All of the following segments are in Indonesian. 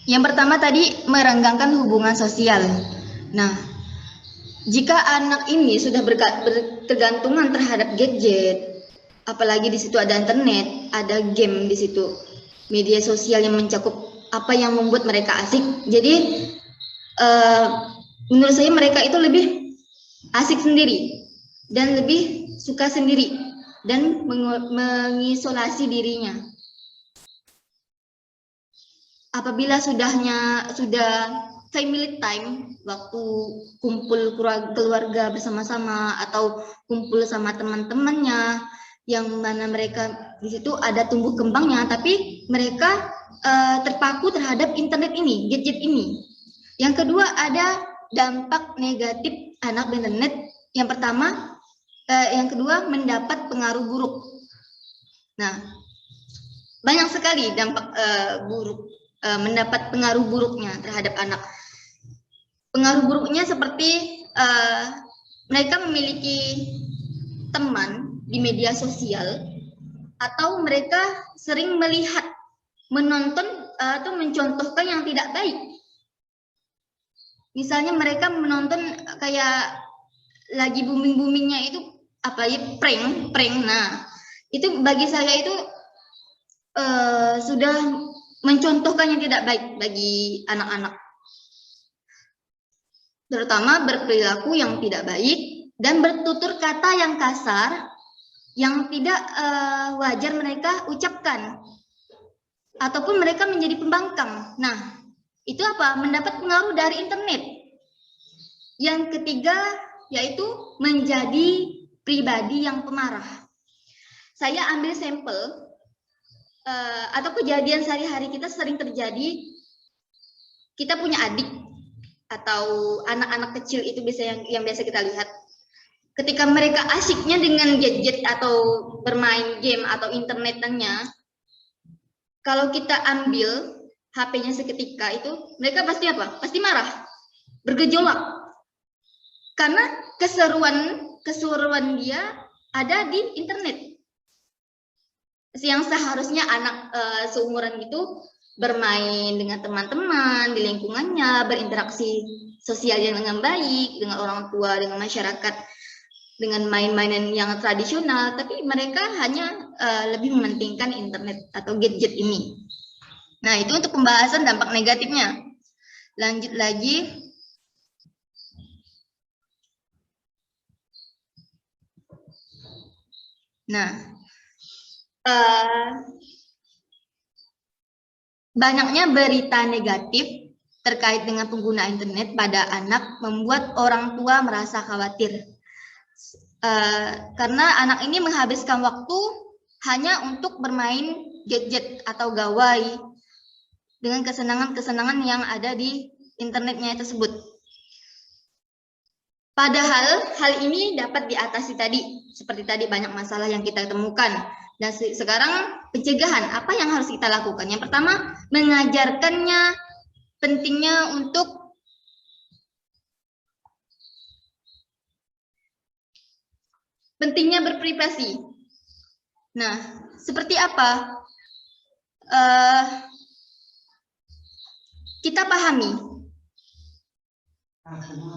Yang pertama tadi merenggangkan hubungan sosial. Nah, jika anak ini sudah berketergantungan terhadap gadget, apalagi di situ ada internet, ada game di situ, media sosial yang mencakup apa yang membuat mereka asik. Jadi menurut saya mereka itu lebih asik sendiri dan lebih suka sendiri dan mengisolasi dirinya. Apabila sudah family time, waktu kumpul keluarga bersama-sama atau kumpul sama teman-temannya, yang mana mereka di situ ada tumbuh kembangnya, tapi mereka terpaku terhadap internet ini, gadget ini. Yang kedua ada dampak negatif anak internet. Yang pertama, yang kedua mendapat pengaruh buruk. Nah, banyak sekali dampak buruk, mendapat pengaruh buruknya terhadap anak. Pengaruh buruknya seperti mereka memiliki teman di media sosial, atau mereka sering melihat, menonton atau mencontohkan yang tidak baik. Misalnya mereka menonton kayak lagi booming-boomingnya itu apa ya, prank. Nah, itu bagi saya itu sudah mencontohkan yang tidak baik bagi anak-anak. Terutama berperilaku yang tidak baik dan bertutur kata yang kasar yang tidak wajar mereka ucapkan, ataupun mereka menjadi pembangkang. Nah, itu apa? Mendapat pengaruh dari internet. Yang ketiga yaitu menjadi pribadi yang pemarah. Saya ambil sampel atau kejadian sehari-hari kita sering terjadi. Kita punya adik atau anak-anak kecil itu biasa yang biasa kita lihat. Ketika mereka asiknya dengan gadget atau bermain game atau internetannya, kalau kita ambil HP-nya seketika itu, mereka pasti apa? Pasti marah, bergejolak. Karena keseruan dia ada di internet. Yang seharusnya anak seumuran itu bermain dengan teman-teman di lingkungannya, berinteraksi sosial dengan baik dengan orang tua, dengan masyarakat, dengan main-mainan yang tradisional, tapi mereka hanya lebih mementingkan internet atau gadget ini. Nah, itu untuk pembahasan dampak negatifnya. Lanjut lagi. Nah, banyaknya berita negatif terkait dengan pengguna internet pada anak membuat orang tua merasa khawatir. Karena anak ini menghabiskan waktu hanya untuk bermain gadget atau gawai dengan kesenangan-kesenangan yang ada di internetnya tersebut. Padahal hal ini dapat diatasi tadi, seperti tadi banyak masalah yang kita temukan. Dan sekarang pencegahan, apa yang harus kita lakukan? Yang pertama, mengajarkannya pentingnya untuk berprivasi. Nah, seperti apa? Kita pahami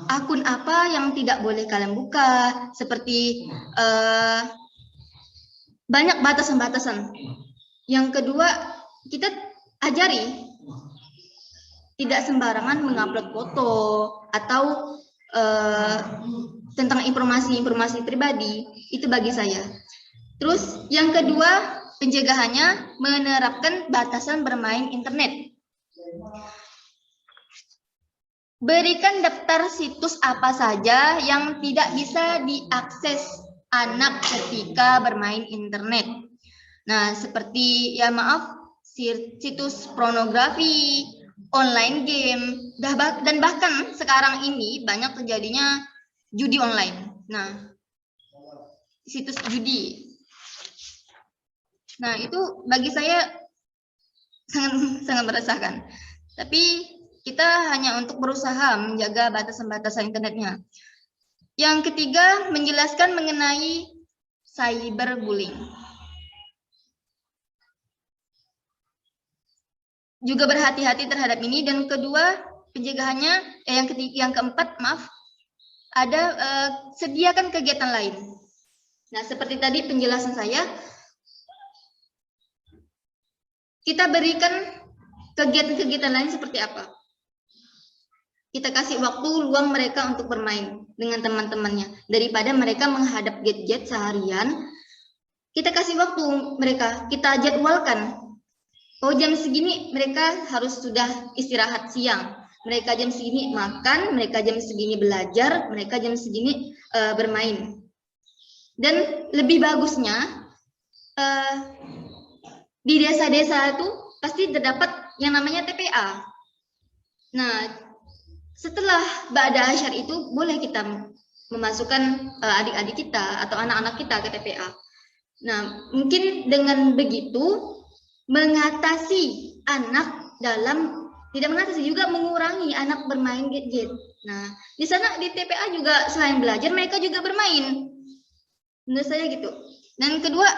akun apa yang tidak boleh kalian buka, seperti banyak batasan-batasan. Yang kedua, kita ajari tidak sembarangan mengupload foto atau tentang informasi-informasi pribadi, itu bagi saya. Terus yang kedua, pencegahannya menerapkan batasan bermain internet. Berikan daftar situs apa saja yang tidak bisa diakses anak ketika bermain internet. Nah, seperti ya maaf, situs pornografi, online game, dan bahkan sekarang ini banyak terjadinya judi online. Nah, situs judi. Nah, itu bagi saya sangat meresahkan. Tapi kita hanya untuk berusaha menjaga batasan-batasan internetnya. Yang ketiga, menjelaskan mengenai cyberbullying. juga berhati-hati terhadap ini. Dan kedua, pencegahannya, yang keempat, maaf, ada sediakan kegiatan lain. Nah, seperti tadi penjelasan saya, kita berikan kegiatan-kegiatan lain seperti apa? Kita kasih waktu luang mereka untuk bermain dengan teman-temannya. Daripada mereka menghadap gadget seharian, kita kasih waktu mereka, kita jadwalkan. Oh, jam segini mereka harus sudah istirahat siang. Mereka jam segini makan, mereka jam segini belajar, mereka jam segini bermain. Dan lebih bagusnya, di desa-desa itu pasti terdapat yang namanya TPA. Nah, setelah Ba'da Asyar itu boleh kita memasukkan adik-adik kita atau anak-anak kita ke TPA. Nah, mungkin dengan begitu mengatasi anak tidak mengatasi, juga mengurangi anak bermain gadget. Nah, di sana di TPA juga selain belajar mereka juga bermain. Menurut saya gitu. Dan kedua,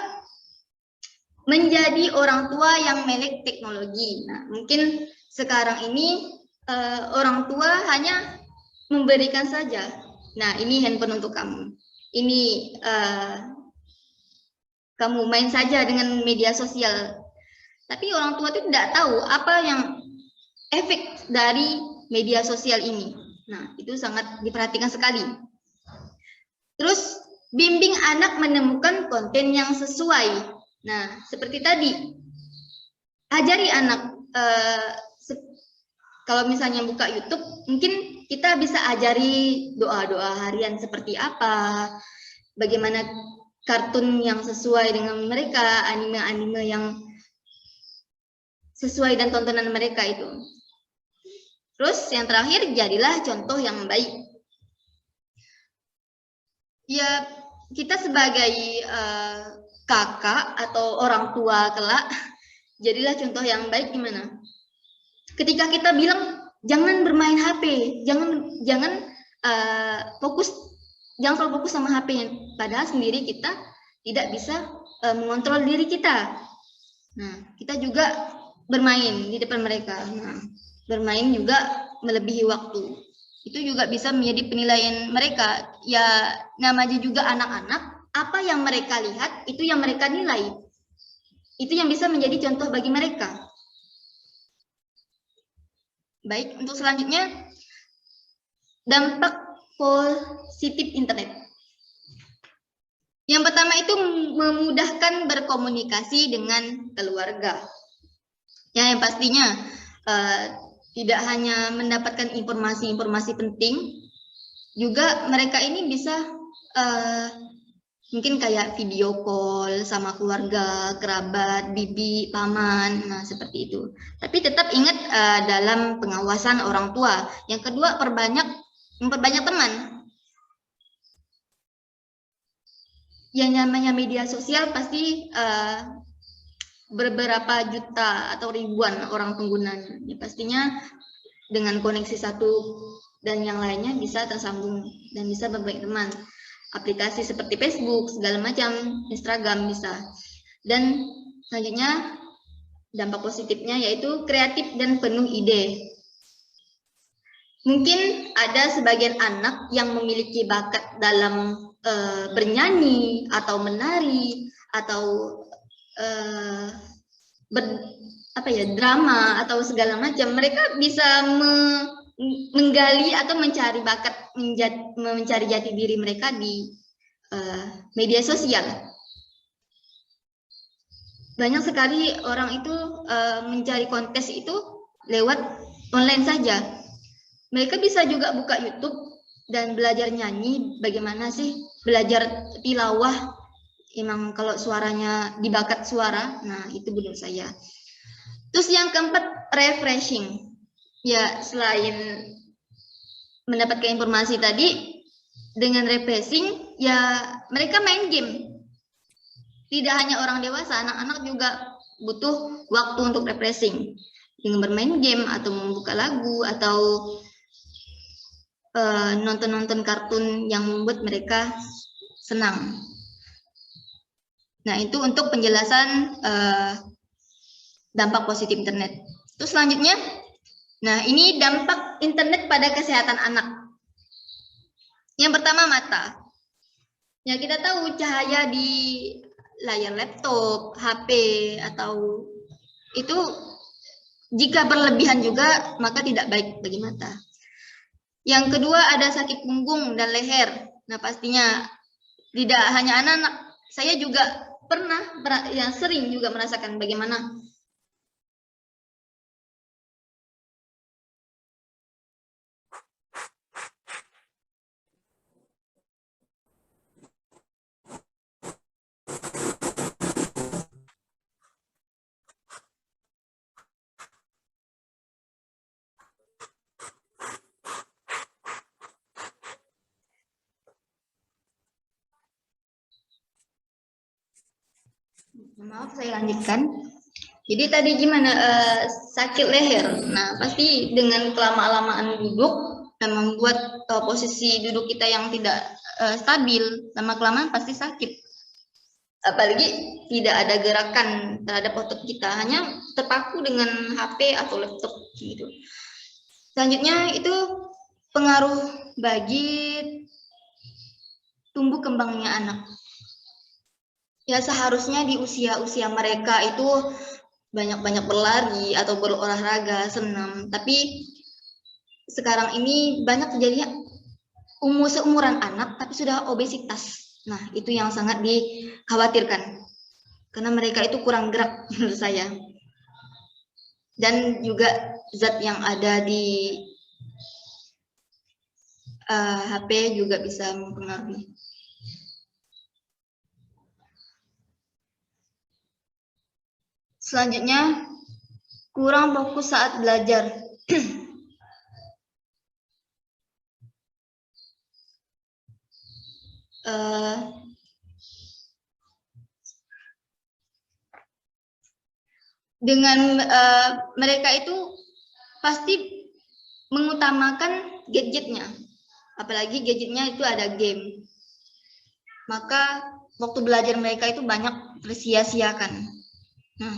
menjadi orang tua yang melek teknologi. Nah, mungkin sekarang ini orang tua hanya memberikan saja. Nah, ini handphone untuk kamu. Ini kamu main saja dengan media sosial. Tapi orang tua itu tidak tahu apa yang efek dari media sosial ini. Nah, itu sangat diperhatikan sekali. Terus, bimbing anak menemukan konten yang sesuai. Nah, seperti tadi, ajari anak. Kalau misalnya buka YouTube, mungkin kita bisa ajari doa-doa harian seperti apa, bagaimana kartun yang sesuai dengan mereka, anime-anime yang sesuai dan tontonan mereka itu. Terus yang terakhir, jadilah contoh yang baik. Ya, kita sebagai kakak atau orang tua kelak, jadilah contoh yang baik gimana? Ketika kita bilang jangan bermain HP, jangan selalu fokus sama HP-nya, padahal sendiri kita tidak bisa mengontrol diri kita. Nah, kita juga bermain di depan mereka. Nah, bermain juga melebihi waktu. Itu juga bisa menjadi penilaian mereka. Ya, namanya juga anak-anak, apa yang mereka lihat itu yang mereka nilai. Itu yang bisa menjadi contoh bagi mereka. Baik, untuk selanjutnya, dampak positif internet. Yang pertama itu memudahkan berkomunikasi dengan keluarga. Ya, yang pastinya tidak hanya mendapatkan informasi-informasi penting, juga mereka ini bisa mungkin kayak video call sama keluarga, kerabat, bibi, paman, nah seperti itu. Tapi tetap ingat dalam pengawasan orang tua. Yang kedua, memperbanyak teman. Yang namanya media sosial pasti beberapa juta atau ribuan orang penggunanya. Ya, pastinya dengan koneksi satu dan yang lainnya bisa tersambung dan bisa berbaik teman. Aplikasi seperti Facebook, segala macam, Instagram bisa. Dan selanjutnya dampak positifnya yaitu kreatif dan penuh ide. Mungkin ada sebagian anak yang memiliki bakat dalam bernyanyi atau menari atau drama atau segala macam. Mereka bisa menggali atau mencari bakat, mencari jati diri mereka di media sosial. Banyak sekali orang itu mencari kontes itu lewat online saja. Mereka bisa juga buka YouTube dan belajar nyanyi, bagaimana sih belajar tilawah. Emang kalau suaranya dibakat suara, nah itu menurut saya. Terus yang keempat, refreshing. Ya, selain mendapatkan informasi tadi, dengan refreshing, ya mereka main game. Tidak hanya orang dewasa, anak-anak juga butuh waktu untuk refreshing. Dengan bermain game, atau membuka lagu, atau nonton-nonton kartun yang membuat mereka senang. Nah, itu untuk penjelasan dampak positif internet. Terus selanjutnya, nah ini dampak internet pada kesehatan anak. Yang pertama mata. Ya kita tahu cahaya di layar laptop, HP atau itu jika berlebihan juga maka tidak baik bagi mata. Yang kedua ada sakit punggung dan leher. Nah pastinya tidak hanya anak-anak, saya juga pernah yang sering juga merasakan bagaimana maaf saya lanjutkan. Jadi tadi gimana sakit leher. Nah, pasti dengan kelama-lamaan duduk dan membuat posisi duduk kita yang tidak stabil, lama-kelamaan pasti sakit. Apalagi tidak ada gerakan terhadap otot kita, hanya terpaku dengan HP atau laptop gitu. Selanjutnya itu pengaruh bagi tumbuh kembangnya anak. Ya seharusnya di usia-usia mereka itu banyak-banyak berlari atau berolahraga, senam. Tapi sekarang ini banyak terjadi seumuran anak tapi sudah obesitas. Nah, itu yang sangat dikhawatirkan. Karena mereka itu kurang gerak menurut saya. Dan juga zat yang ada di HP juga bisa mempengaruhi. Selanjutnya, kurang fokus saat belajar. Dengan mereka itu pasti mengutamakan gadgetnya. Apalagi gadgetnya itu ada game. Maka waktu belajar mereka itu banyak tersia-siakan. Nah,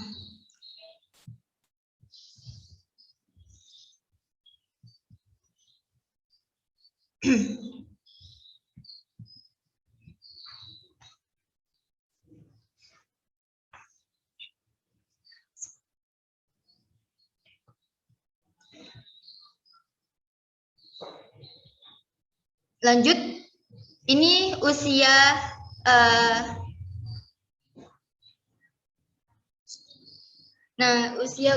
lanjut, ini usia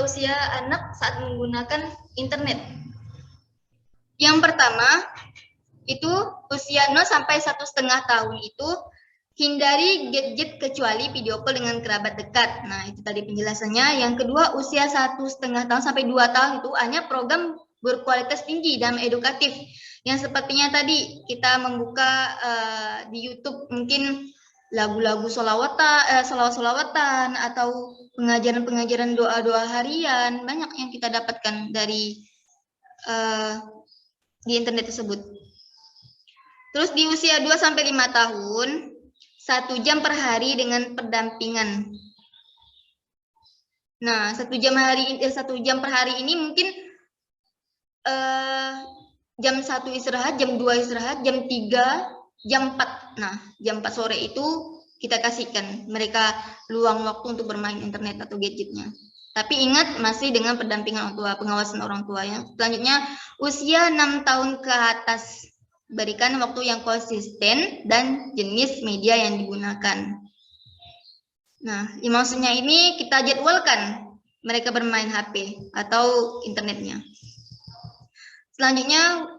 usia anak saat menggunakan internet. Yang pertama, itu usia 0 sampai 1,5 tahun itu hindari gadget kecuali video call dengan kerabat dekat. Nah, itu tadi penjelasannya. Yang kedua, usia 1,5 tahun sampai 2 tahun itu hanya program berkualitas tinggi dan edukatif. Yang sepertinya tadi kita membuka di YouTube mungkin lagu-lagu solawat-solawatan atau pengajaran-pengajaran doa-doa harian, banyak yang kita dapatkan dari di internet tersebut. Terus di usia 2 sampai 5 tahun 1 jam per hari dengan pendampingan. Nah, 1 jam per hari ini mungkin jam 1 istirahat, jam 2 istirahat, jam 3, jam 4. Nah, jam 4 sore itu kita kasihkan mereka luang waktu untuk bermain internet atau gadgetnya. Tapi ingat masih dengan pendampingan orang tua, pengawasan orang tua ya. Selanjutnya usia 6 tahun ke atas. Berikan waktu yang konsisten dan jenis media yang digunakan. Nah, maksudnya ini kita jadwalkan mereka bermain HP atau internetnya. Selanjutnya,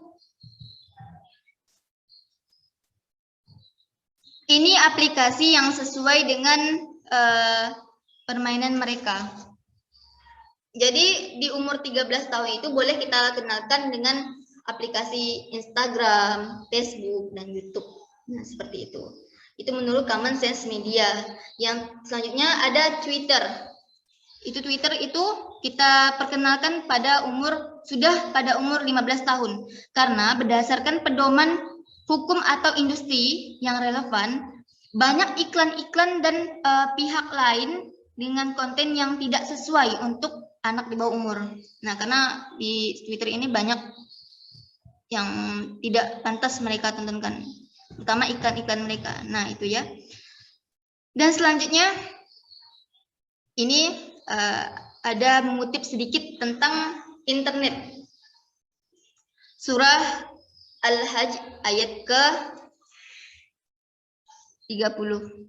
ini aplikasi yang sesuai dengan permainan mereka. Jadi di umur 13 tahun itu boleh kita kenalkan dengan aplikasi Instagram, Facebook, dan YouTube. Nah, seperti itu. Itu menurut Common Sense Media. Yang selanjutnya ada Twitter. Twitter itu kita perkenalkan sudah pada umur 15 tahun. Karena berdasarkan pedoman hukum atau industri yang relevan, banyak iklan-iklan dan pihak lain dengan konten yang tidak sesuai untuk anak di bawah umur. Nah, karena di Twitter ini banyak yang tidak pantas mereka tontonkan, terutama iklan-iklan mereka. Nah, itu ya. Dan selanjutnya ini ada mengutip sedikit tentang internet. Surah Al-Hajj ayat ke 30.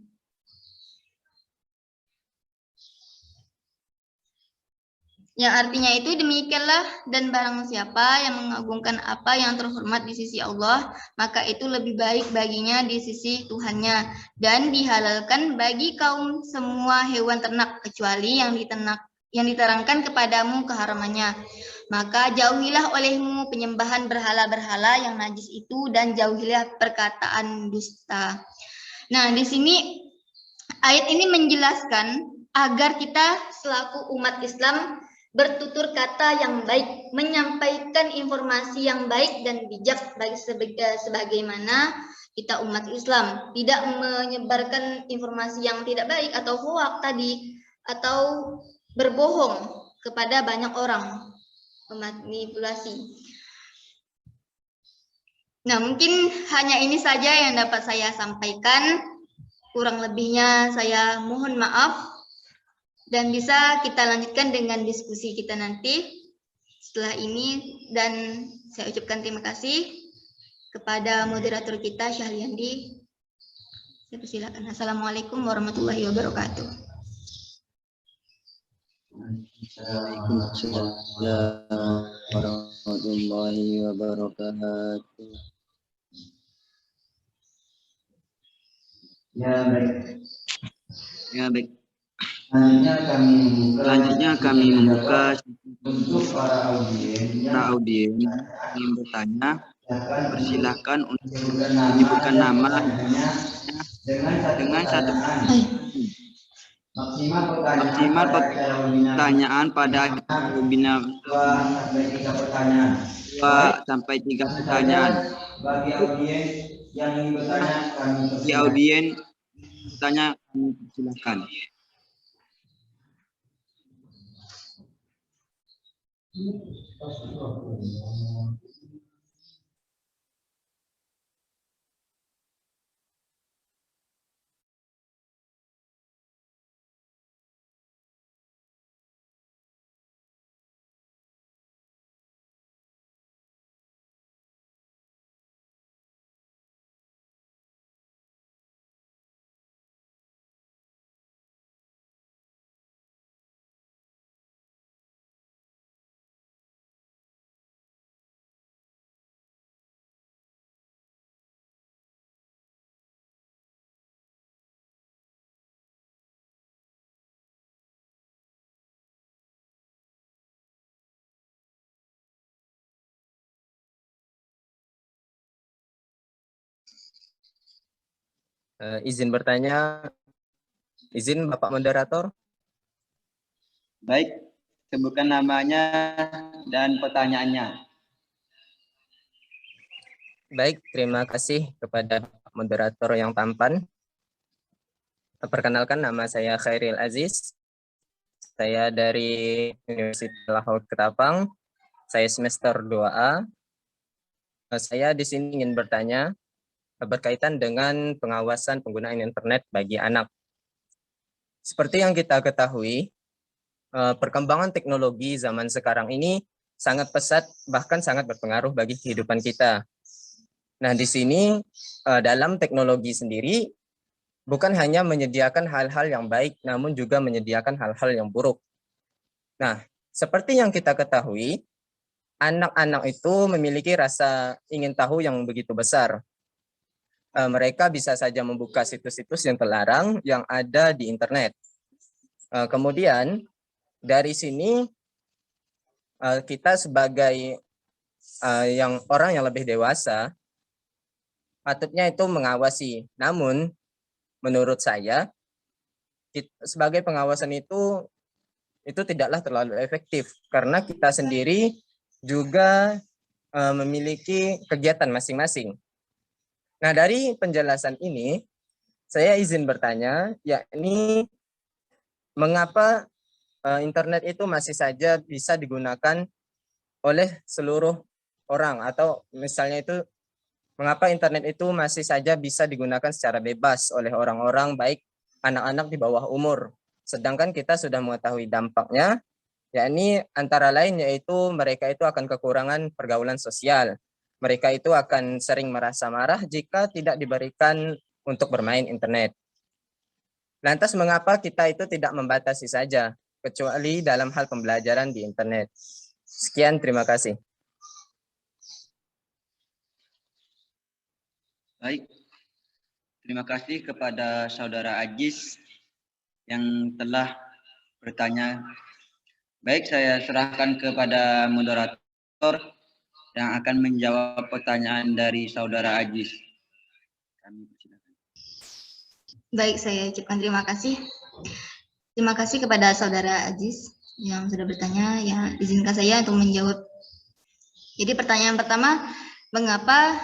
Yang artinya itu, demikianlah, dan barang siapa yang mengagungkan apa yang terhormat di sisi Allah, maka itu lebih baik baginya di sisi Tuhannya, dan dihalalkan bagi kaum semua hewan ternak kecuali yang diterangkan kepadamu keharamannya. Maka jauhilah olehmu penyembahan berhala-berhala yang najis itu, dan jauhilah perkataan dusta. Nah, di sini ayat ini menjelaskan agar kita selaku umat Islam bertutur kata yang baik, menyampaikan informasi yang baik dan bijak sebagaimana kita umat Islam, tidak menyebarkan informasi yang tidak baik atau hoak tadi, atau berbohong kepada banyak orang, memanipulasi. Nah, mungkin hanya ini saja yang dapat saya sampaikan. Kurang lebihnya saya mohon maaf. Dan bisa kita lanjutkan dengan diskusi kita nanti setelah ini. Dan saya ucapkan terima kasih kepada moderator kita, Syahliandi. Saya persilakan. Assalamualaikum warahmatullahi wabarakatuh. Waalaikumsalam warahmatullahi wabarakatuh. Ya baik. Selanjutnya kami membuka untuk para audien yang bertanya. Persilahkan untuk menyebutkan nama dengan satu maksimal pertanyaan pada webinar 2 sampai 3 pertanyaan. Bagi audien yang ingin bertanya, kami bertanya, kami persilahkan. Izin bertanya, izin Bapak Moderator. Baik, sebutkan namanya dan pertanyaannya. Baik, terima kasih kepada moderator yang tampan. Perkenalkan, nama saya Khairil Aziz. Saya dari Universitas Laut Ketapang. Saya semester 2A. Saya di sini ingin bertanya berkaitan dengan pengawasan penggunaan internet bagi anak. Seperti yang kita ketahui, perkembangan teknologi zaman sekarang ini sangat pesat, bahkan sangat berpengaruh bagi kehidupan kita. Nah, di sini dalam teknologi sendiri bukan hanya menyediakan hal-hal yang baik, namun juga menyediakan hal-hal yang buruk. Nah, seperti yang kita ketahui, anak-anak itu memiliki rasa ingin tahu yang begitu besar. Mereka bisa saja membuka situs-situs yang terlarang yang ada di internet. Kemudian dari sini kita sebagai orang yang lebih dewasa patutnya itu mengawasi. Namun menurut saya sebagai pengawasan itu tidaklah terlalu efektif karena kita sendiri juga memiliki kegiatan masing-masing. Nah, dari penjelasan ini saya izin bertanya, yakni mengapa internet itu masih saja bisa digunakan oleh seluruh orang, atau misalnya itu mengapa internet itu masih saja bisa digunakan secara bebas oleh orang-orang, baik anak-anak di bawah umur, sedangkan kita sudah mengetahui dampaknya, yakni antara lain yaitu mereka itu akan kekurangan pergaulan sosial. Mereka itu akan sering merasa marah jika tidak diberikan untuk bermain internet. Lantas mengapa kita itu tidak membatasi saja, kecuali dalam hal pembelajaran di internet? Sekian, terima kasih. Baik, terima kasih kepada Saudara Ajis yang telah bertanya. Baik, saya serahkan kepada moderator yang akan menjawab pertanyaan dari Saudara Ajis. Kami persilakan. Baik, saya ucapkan terima kasih. Terima kasih kepada Saudara Ajis yang sudah bertanya. Ya, izinkan saya untuk menjawab. Jadi pertanyaan pertama, mengapa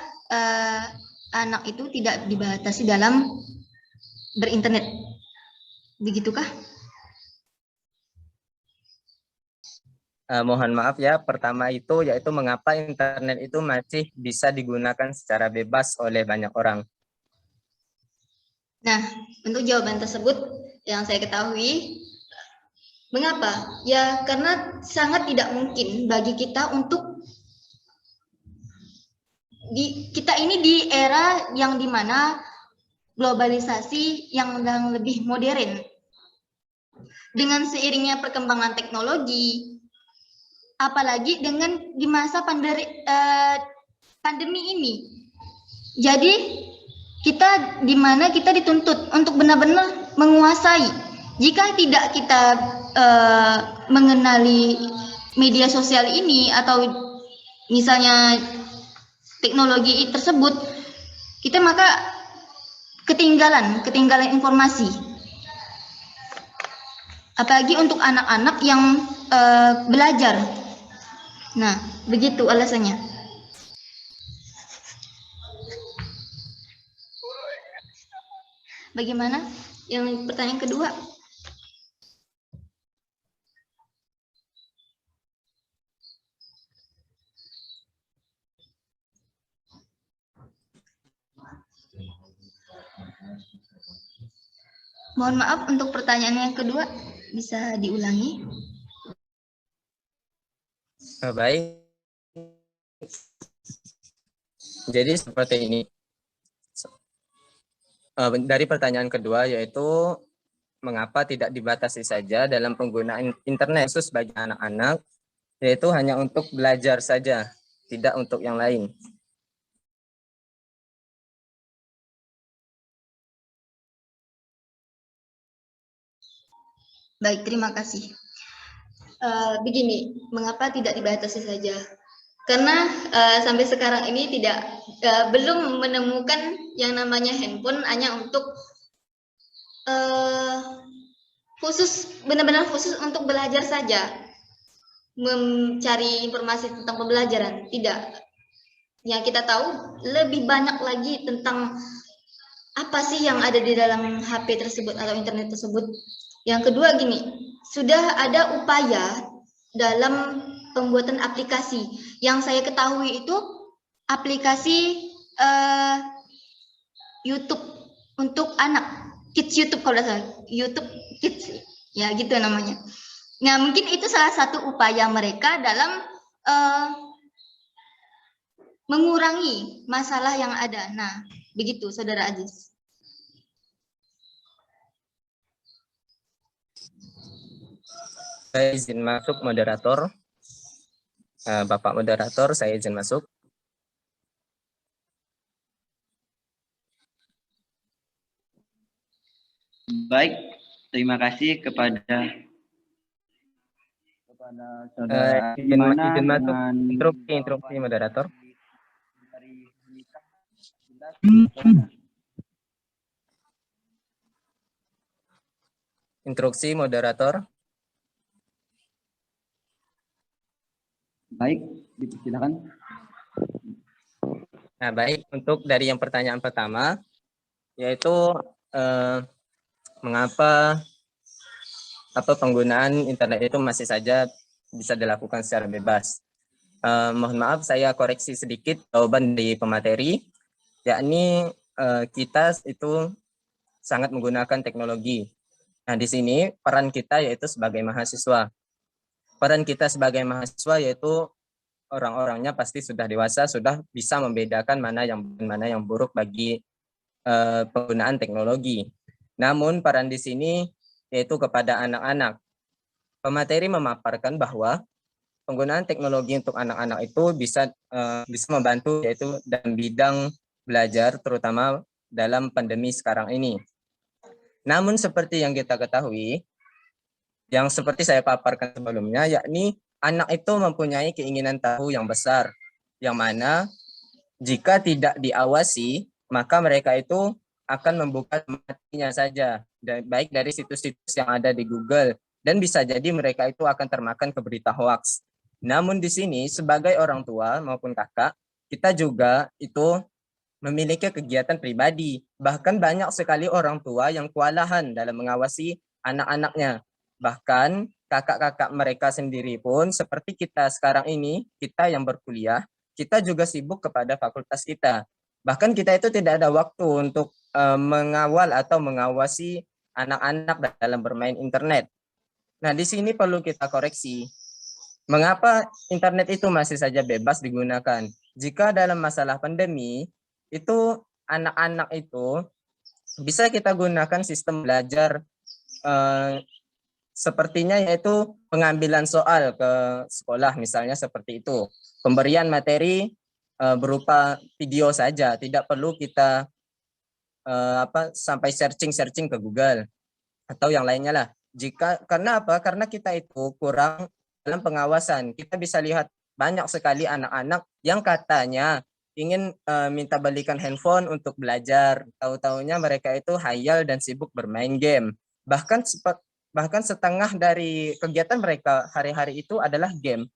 anak itu tidak dibatasi dalam berinternet? Begitukah? Mohon maaf ya, pertama itu yaitu mengapa internet itu masih bisa digunakan secara bebas oleh banyak orang. Nah, untuk jawaban tersebut yang saya ketahui, mengapa? Ya, karena sangat tidak mungkin bagi kita untuk kita ini di era yang dimana globalisasi yang lebih modern. Dengan seiringnya perkembangan teknologi, apalagi dengan di masa pandemi ini. Jadi kita di mana kita dituntut untuk benar-benar menguasai. Jika tidak kita mengenali media sosial ini atau misalnya teknologi tersebut, kita maka ketinggalan informasi. Apalagi untuk anak-anak yang belajar. Nah, begitu alasannya. Bagaimana? Yang pertanyaan kedua? Mohon maaf untuk pertanyaan yang kedua, bisa diulangi? Baik. Jadi seperti ini. Dari pertanyaan kedua yaitu mengapa tidak dibatasi saja dalam penggunaan internet khusus bagi anak-anak, yaitu hanya untuk belajar saja, tidak untuk yang lain. Baik, terima kasih. Begini, mengapa tidak dibatasi saja? Karena sampai sekarang ini belum menemukan yang namanya handphone hanya untuk benar-benar khusus untuk belajar saja, mencari informasi tentang pembelajaran. Tidak. Yang kita tahu lebih banyak lagi tentang apa sih yang ada di dalam HP tersebut atau internet tersebut. Yang kedua gini, sudah ada upaya dalam pembuatan aplikasi. Yang saya ketahui itu aplikasi YouTube untuk anak, Kids YouTube kalau tidak salah, YouTube Kids, ya gitu namanya. Nah, mungkin itu salah satu upaya mereka dalam mengurangi masalah yang ada. Nah, begitu Saudara Aziz. Saya izin masuk moderator. Bapak moderator, saya izin masuk. Baik, terima kasih kepada Saudara Izin masuk. Instruksi moderator. Instruksi moderator. Baik, dipersilakan. Nah, baik, untuk dari yang pertanyaan pertama, yaitu mengapa penggunaan internet itu masih saja bisa dilakukan secara bebas. Mohon maaf, saya koreksi sedikit jawaban di pemateri, yakni kita itu sangat menggunakan teknologi. Nah, di sini peran kita yaitu sebagai mahasiswa. Peran kita sebagai mahasiswa yaitu orang-orangnya pasti sudah dewasa, sudah bisa membedakan mana yang buruk bagi penggunaan teknologi. Namun peran di sini yaitu kepada anak-anak. Pemateri memaparkan bahwa penggunaan teknologi untuk anak-anak itu bisa membantu yaitu dalam bidang belajar, terutama dalam pandemi sekarang ini. Namun seperti yang kita ketahui, yang seperti saya paparkan sebelumnya, yakni anak itu mempunyai keinginan tahu yang besar, yang mana jika tidak diawasi, maka mereka itu akan membuka matinya saja, baik dari situs-situs yang ada di Google, dan bisa jadi mereka itu akan termakan ke berita hoax. Namun di sini sebagai orang tua maupun kakak, kita juga itu memiliki kegiatan pribadi. Bahkan banyak sekali orang tua yang kewalahan dalam mengawasi anak-anaknya. Bahkan kakak-kakak mereka sendiri pun seperti kita sekarang ini, kita yang berkuliah, kita juga sibuk kepada fakultas kita. Bahkan kita itu tidak ada waktu untuk mengawal atau mengawasi anak-anak dalam bermain internet. Nah, di sini perlu kita koreksi. Mengapa internet itu masih saja bebas digunakan? Jika dalam masalah pandemi, itu anak-anak itu bisa kita gunakan sistem belajar sepertinya yaitu pengambilan soal ke sekolah, misalnya seperti itu. Pemberian materi berupa video saja, tidak perlu kita sampai searching ke Google atau yang lainnya lah. Karena apa? Karena kita itu kurang dalam pengawasan. Kita bisa lihat banyak sekali anak-anak yang katanya ingin minta balikan handphone untuk belajar. Tahu-tahunya mereka itu hayal dan sibuk bermain game. Bahkan setengah dari kegiatan mereka hari-hari itu adalah game.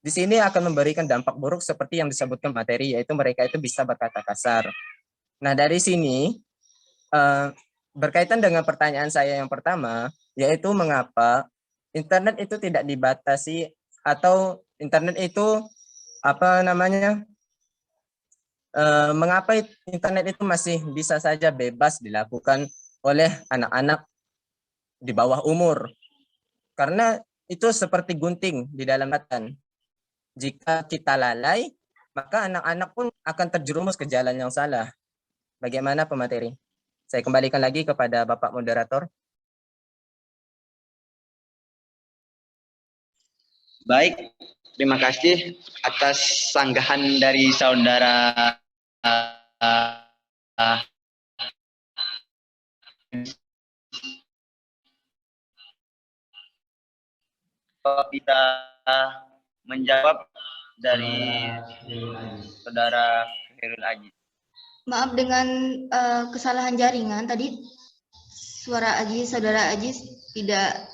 Di sini akan memberikan dampak buruk seperti yang disebutkan materi, yaitu mereka itu bisa berkata kasar. Nah, dari sini berkaitan dengan pertanyaan saya yang pertama, yaitu mengapa internet itu tidak dibatasi atau internet itu mengapa internet itu masih bisa saja bebas dilakukan oleh anak-anak di bawah umur. Karena itu seperti gunting di dalam lautan. Jika kita lalai, maka anak-anak pun akan terjerumus ke jalan yang salah. Bagaimana pemateri? Saya kembalikan lagi kepada Bapak Moderator. Baik, terima kasih atas sanggahan dari saudara kita menjawab dari saudara Khairul Aziz. Maaf dengan kesalahan jaringan tadi saudara Aziz tidak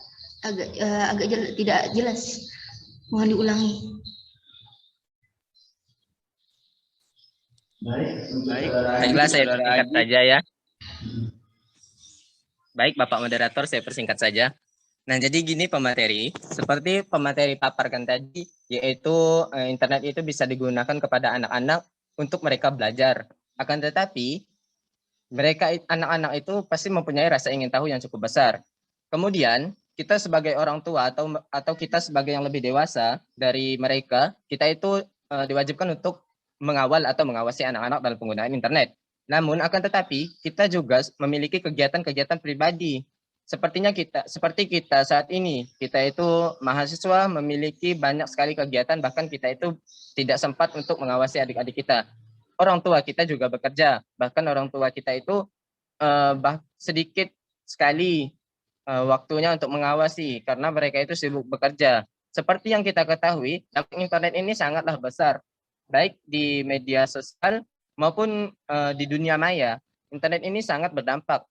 tidak jelas. Mohon diulangi. Baiklah, saya persingkat saja ya. Baik, Bapak Moderator, saya persingkat saja. Nah, jadi gini pemateri, seperti pemateri paparkan tadi, yaitu internet itu bisa digunakan kepada anak-anak untuk mereka belajar. Akan tetapi, anak-anak itu pasti mempunyai rasa ingin tahu yang cukup besar. Kemudian, kita sebagai orang tua atau kita sebagai yang lebih dewasa dari mereka, kita itu diwajibkan untuk mengawal atau mengawasi anak-anak dalam penggunaan internet. Namun akan tetapi kita juga memiliki kegiatan-kegiatan pribadi. Seperti kita saat ini, kita itu mahasiswa memiliki banyak sekali kegiatan, bahkan kita itu tidak sempat untuk mengawasi adik-adik kita. Orang tua kita juga bekerja, bahkan orang tua kita itu sedikit sekali waktunya untuk mengawasi karena mereka itu sibuk bekerja. Seperti yang kita ketahui, dampak internet ini sangatlah besar, baik di media sosial maupun di dunia maya. Internet ini sangat berdampak,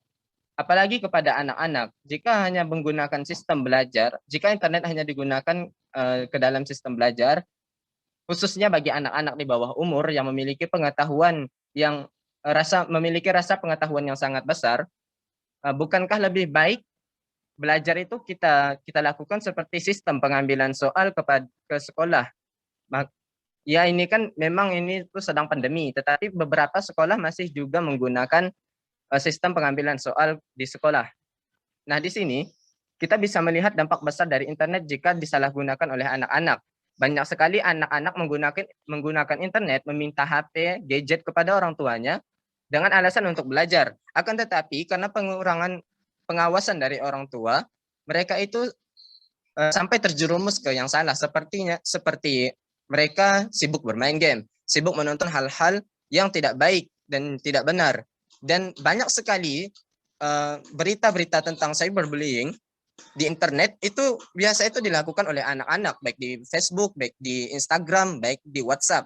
apalagi kepada anak-anak. Jika hanya menggunakan sistem belajar, jika internet hanya digunakan ke dalam sistem belajar, khususnya bagi anak-anak di bawah umur yang memiliki pengetahuan yang memiliki rasa pengetahuan yang sangat besar, bukankah lebih baik belajar itu kita lakukan seperti sistem pengambilan soal ke sekolah. Ya ini kan memang ini tuh sedang pandemi, tetapi beberapa sekolah masih juga menggunakan sistem pengambilan soal di sekolah. Nah, di sini kita bisa melihat dampak besar dari internet jika disalahgunakan oleh anak-anak. Banyak sekali anak-anak menggunakan internet, meminta HP, gadget kepada orang tuanya dengan alasan untuk belajar. Akan tetapi karena pengurangan pengawasan dari orang tua, mereka itu sampai terjerumus ke yang salah, seperti mereka sibuk bermain game, sibuk menonton hal-hal yang tidak baik dan tidak benar. Dan banyak sekali berita-berita tentang cyberbullying di internet itu biasa itu dilakukan oleh anak-anak, baik di Facebook, baik di Instagram, baik di WhatsApp.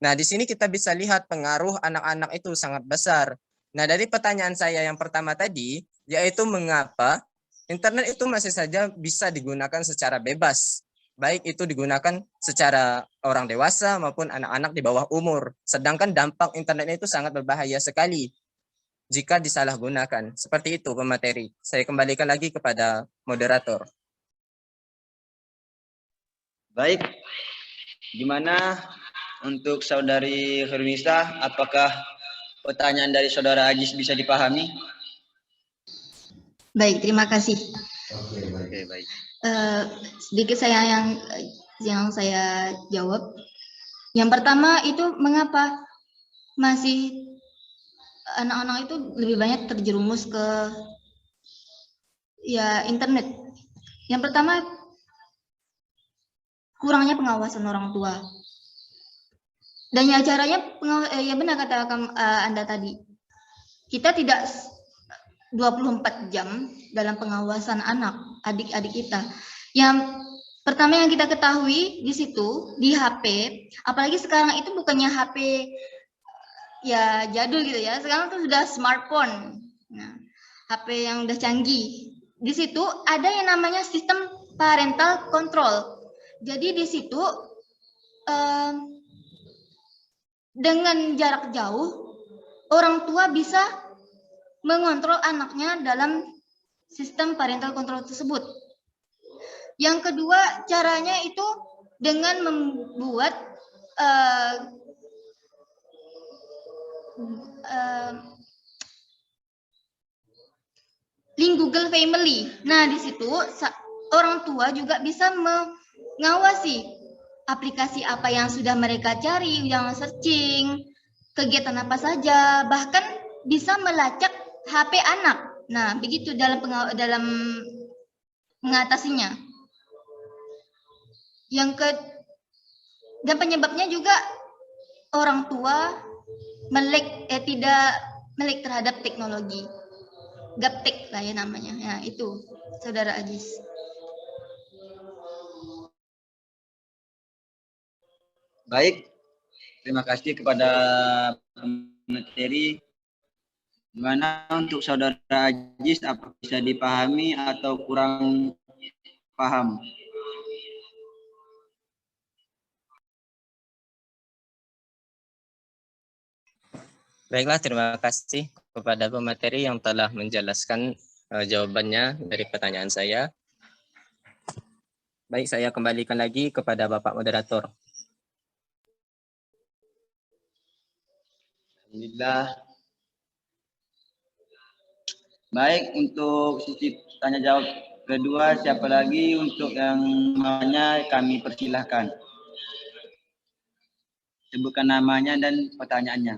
Nah, di sini kita bisa lihat pengaruh anak-anak itu sangat besar. Nah, dari pertanyaan saya yang pertama tadi, yaitu mengapa internet itu masih saja bisa digunakan secara bebas, baik itu digunakan secara orang dewasa maupun anak-anak di bawah umur. Sedangkan dampak internet itu sangat berbahaya sekali jika disalahgunakan. Seperti itu pemateri. Saya kembalikan lagi kepada moderator. Baik, gimana untuk saudari Firmisa? Apakah pertanyaan dari saudara Ajis bisa dipahami? Baik, terima kasih. Oke, baik. Sedikit saya yang saya jawab. Yang pertama itu mengapa masih anak-anak itu lebih banyak terjerumus ke internet. Yang pertama kurangnya pengawasan orang tua. Dan ya caranya ya benar kata Anda tadi. Kita tidak 24 jam dalam pengawasan adik-adik kita. Yang pertama yang kita ketahui di situ, di HP, apalagi sekarang itu bukannya HP ya jadul gitu ya, sekarang tuh sudah smartphone. Nah, HP yang udah canggih. Di situ ada yang namanya sistem parental control. Jadi di situ dengan jarak jauh orang tua bisa mengontrol anaknya dalam sistem parental control tersebut. Yang kedua, caranya itu dengan membuat link Google Family. Nah, di situ orang tua juga bisa mengawasi aplikasi apa yang sudah mereka cari, yang searching, kegiatan apa saja, bahkan bisa melacak HP anak. Nah, begitu dalam mengatasinya. Dan penyebabnya juga orang tua tidak melek terhadap teknologi. Gaptek lah ya namanya. Ya, itu Saudara Ajis. Baik. Terima kasih kepada pemateri. Gimana untuk saudara Ajis, apa bisa dipahami atau kurang paham? Baiklah, terima kasih kepada pemateri yang telah menjelaskan jawabannya dari pertanyaan saya. Baik, saya kembalikan lagi kepada Bapak Moderator. Alhamdulillah. Baik, untuk sisi tanya jawab kedua, siapa lagi untuk yang namanya kami persilahkan. Sebutkan namanya dan pertanyaannya.